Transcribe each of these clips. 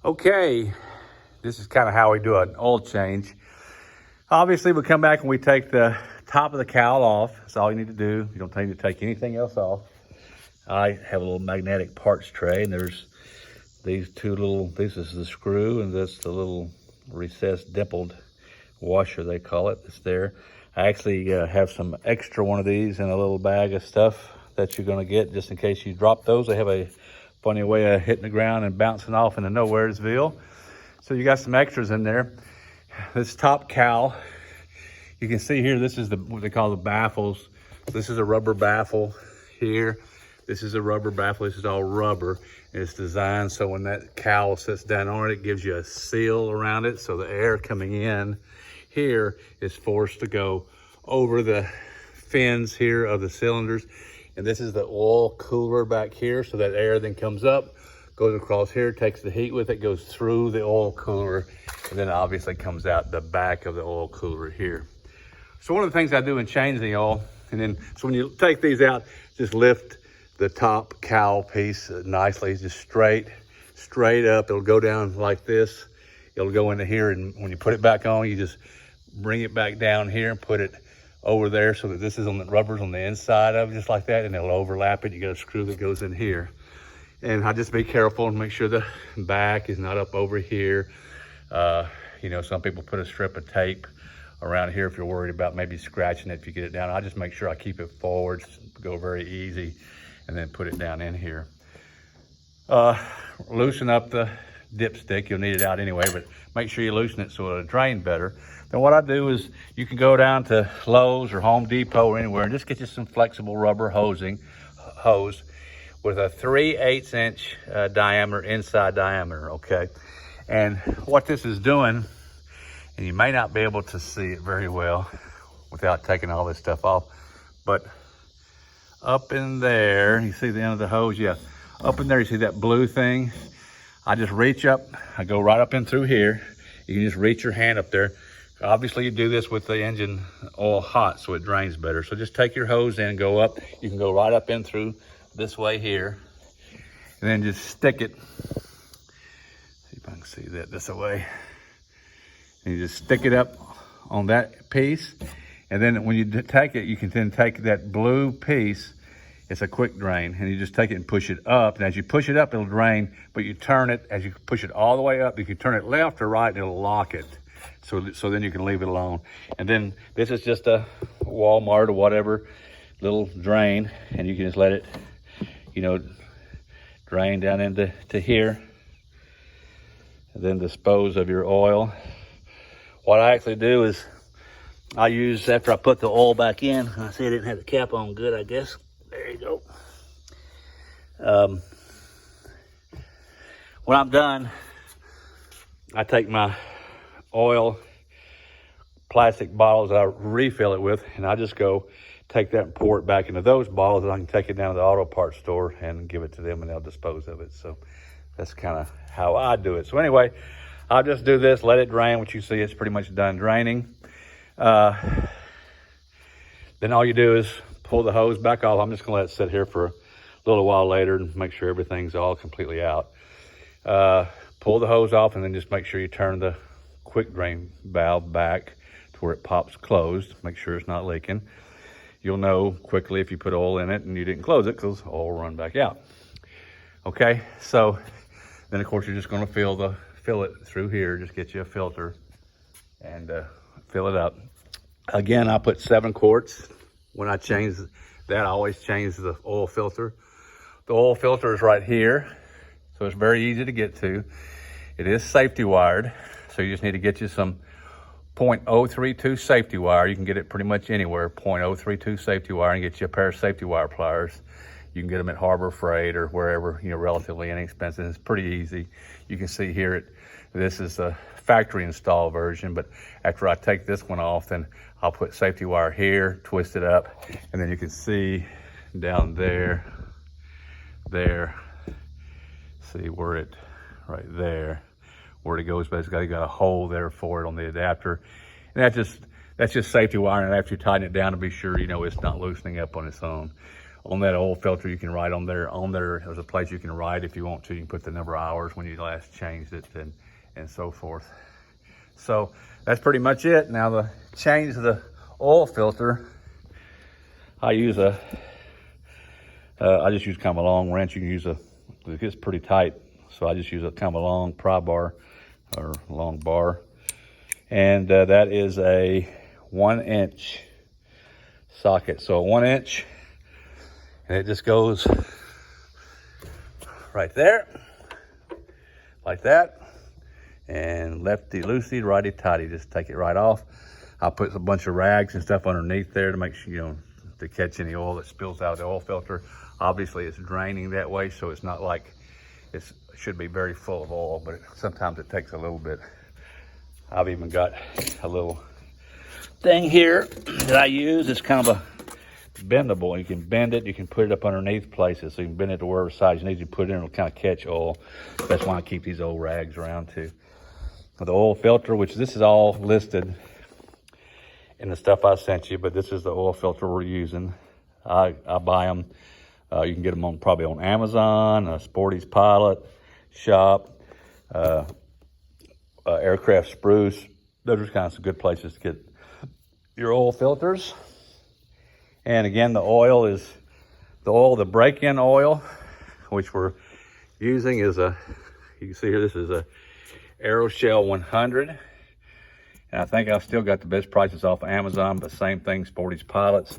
Okay, this is kind of how we do an oil change. Obviously, we come back and we take the top of the cowl off. That's all you need to do. You don't need to take anything else off. I have a little magnetic parts tray, and there's these two little, this is the screw, and this the little recessed dimpled washer, they call it. It's there. I actually have some extra one of these in a little bag of stuff that you're going to get just in case you drop those. They have a funny way of hitting the ground and bouncing off into nowheresville. So you got some extras in there. This top cowl, you can see here, this is what they call the baffles. This is a rubber baffle here. This is a rubber baffle. This is all rubber. And it's designed so when that cowl sits down on it, it gives you a seal around it. So the air coming in here is forced to go over the fins here of the cylinders. And this is the oil cooler back here. So that air then comes up, goes across here, takes the heat with it, goes through the oil cooler, and then obviously comes out the back of the oil cooler here. So one of the things I do in changing the oil, and then, so when you take these out, just lift the top cowl piece nicely, just straight up. It'll go down like this. It'll go into here, and when you put it back on, you just bring it back down here and put it over there so that this is on the rubbers on the inside of it, just like that, and it'll overlap it. You got a screw that goes in here. And I just be careful and make sure the back is not up over here. You know, some people put a strip of tape around here if you're worried about maybe scratching it if you get it down. I just make sure I keep it forward, go very easy, and then put it down in here. Loosen up the dipstick. You'll need it out anyway, but make sure you loosen it so it'll drain better. Then what I do is you can go down to Lowe's or Home Depot or anywhere and just get you some flexible rubber hose with a 3/8 inch diameter, inside diameter, okay? And what this is doing, and you may not be able to see it very well without taking all this stuff off, but up in there, you see the end of the hose? Yeah, up in there, you see that blue thing? I just reach up, I go right up in through here. You can just reach your hand up there. Obviously you do this with the engine oil hot so it drains better. So just take your hose in, go up. You can go right up in through this way here, and then just stick it. See if I can see that this way. And you just stick it up on that piece. And then when you take it, you can then take that blue piece. It's a quick drain, and you just take it and push it up. And as you push it up, it'll drain, but you turn it, as you push it all the way up, if you turn it left or right, it'll lock it. So then you can leave it alone. And then this is just a Walmart or whatever little drain, and you can just let it, you know, drain down into here, and then dispose of your oil. What I actually do is I use, after I put the oil back in, I see I didn't have the cap on good, I guess. There you go. When I'm done, I take my oil plastic bottles that I refill it with, and I just go take that and pour it back into those bottles, and I can take it down to the auto parts store and give it to them, and they'll dispose of it. So that's kind of how I do it. So anyway, I'll just do this, let it drain. What you see, it's pretty much done draining. Then all you do is pull the hose back off. I'm just gonna let it sit here for a little while later and make sure everything's all completely out. Pull the hose off, and then just make sure you turn the quick drain valve back to where it pops closed. Make sure it's not leaking. You'll know quickly if you put oil in it and you didn't close it, because oil will run back out. Okay, so then of course you're just gonna fill it through here. Just get you a filter and fill it up. Again, I put 7 quarts. When I change that, I always change the oil filter. The oil filter is right here, so it's very easy to get to. It is safety wired, so you just need to get you some .032 safety wire. You can get it pretty much anywhere, .032 safety wire, and get you a pair of safety wire pliers. You can get them at Harbor Freight or wherever, you know, relatively inexpensive. It's pretty easy. You can see here, this is a factory install version, but after I take this one off, then I'll put safety wire here, twist it up, and then you can see down there, see where it, right there, where it goes. Basically, you got a hole there for it on the adapter. And that's just safety wire, and after you tighten it down to be sure, you know, it's not loosening up on its own. on that oil filter, you can write on there, there's a place you can write if you want to. You can put the number of hours when you last changed it and so forth. So that's pretty much it. Now to change the oil filter, I use I just use kind of a long wrench. You can use it gets pretty tight. So I just use a kind of a long pry bar or long bar. And that is a 1-inch socket. So 1 inch, and it just goes right there, like that. And lefty loosey, righty tighty, just take it right off. I'll put a bunch of rags and stuff underneath there to make sure, you know, to catch any oil that spills out of the oil filter. Obviously it's draining that way, so it's not like it should be very full of oil, but sometimes it takes a little bit. I've even got a little thing here that I use. It's kind of a bendable. You can bend it, you can put it up underneath places, so you can bend it to wherever size you need to put it in. It'll kind of catch oil. That's why I keep these old rags around too. For the oil filter, which this is all listed in the stuff I sent you, but this is the oil filter we're using. I buy them. You can get them probably on Amazon, Sporty's Pilot, Shop, Aircraft Spruce. Those are kind of some good places to get your oil filters. And again, the oil is the break-in oil, which we're using is you can see here, this is a Aeroshell 100. And I think I've still got the best prices off of Amazon, but same thing, Sporty's Pilots.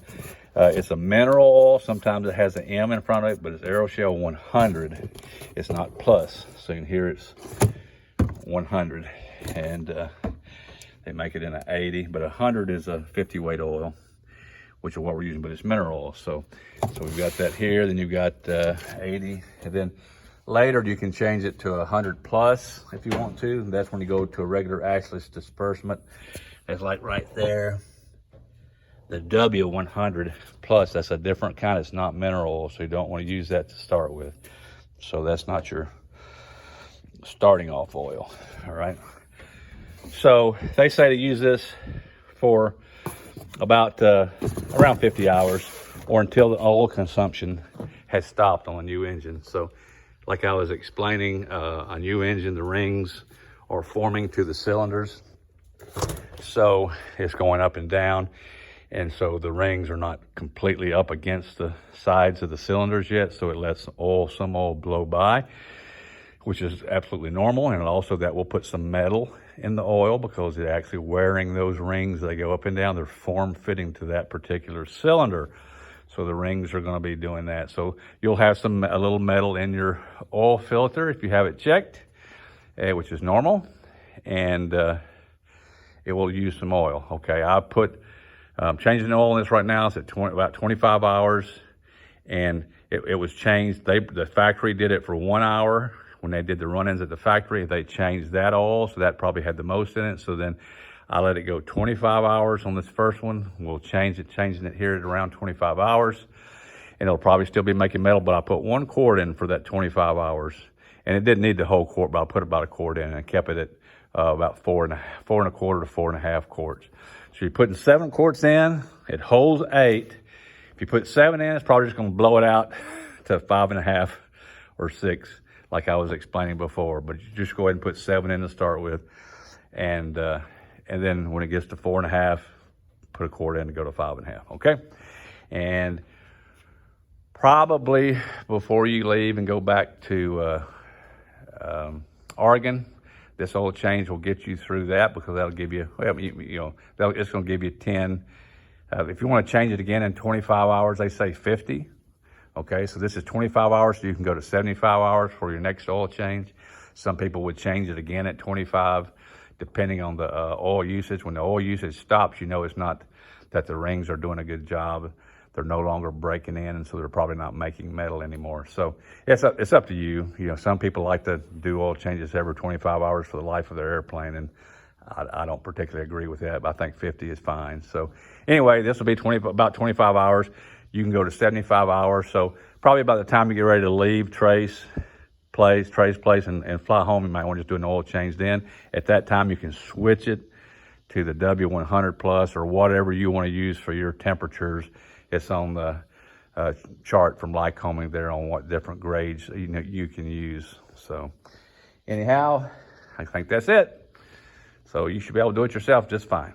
It's a mineral oil. Sometimes it has an M in front of it, but it's Aeroshell 100. It's not plus. So you can hear it's 100. And they make it in an 80, but 100 is a 50 weight oil, which is what we're using, but it's mineral oil. So we've got that here. Then you've got 80. And then later you can change it to 100 plus if you want to. That's when you go to a regular ashless disbursement. It's like right there. The W100 plus, that's a different kind. It's not mineral oil, so you don't want to use that to start with. So that's not your starting off oil, all right? So they say to use this for about around 50 hours or until the oil consumption has stopped on a new engine. So like I was explaining, a new engine, the rings are forming to the cylinders. So it's going up and down. And so the rings are not completely up against the sides of the cylinders yet. So it lets some oil blow by, which is absolutely normal. And also that will put some metal in the oil because it's actually wearing those rings. They go up and down. They're form fitting to that particular cylinder. So the rings are going to be doing that. So you'll have a little metal in your oil filter if you have it checked, which is normal. And it will use some oil. Okay, I put changing the oil in this right now. It's at about 25 hours. And it was changed. The factory did it for 1 hour. When they did the run-ins at the factory, they changed that oil, so that probably had the most in it. So then I let it go 25 hours on this first one. We'll changing it here at around 25 hours. And it'll probably still be making metal, but I put 1 quart in for that 25 hours. And it didn't need the whole quart, but I put about 1 quart in and kept it at about 4 1/4 to 4.5 quarts. So you're putting 7 quarts in, it holds 8. If you put 7 in, it's probably just gonna blow it out to 5.5 or 6. Like I was explaining before, but you just go ahead and put 7 in to start with. And then when it gets to 4.5, put 1 quart in to go to 5.5, okay? And probably before you leave and go back to Oregon, this oil change will get you through that because that'll give you, well, it's gonna give you 10. If you wanna change it again in 25 hours, they say 50. Okay, so this is 25 hours, so you can go to 75 hours for your next oil change. Some people would change it again at 25, depending on the oil usage. When the oil usage stops, you know it's not that the rings are doing a good job. They're no longer breaking in, and so they're probably not making metal anymore. So it's up to you. You know, some people like to do oil changes every 25 hours for the life of their airplane, and I don't particularly agree with that, but I think 50 is fine. So anyway, this will be about 25 hours. You can go to 75 hours. So probably by the time you get ready to leave Trey's place and fly home, you might want to just do an oil change then. At that time, you can switch it to the W100 plus or whatever you want to use for your temperatures. It's on the chart from Lycoming there on what different grades you can use. So anyhow, I think that's it. So you should be able to do it yourself just fine.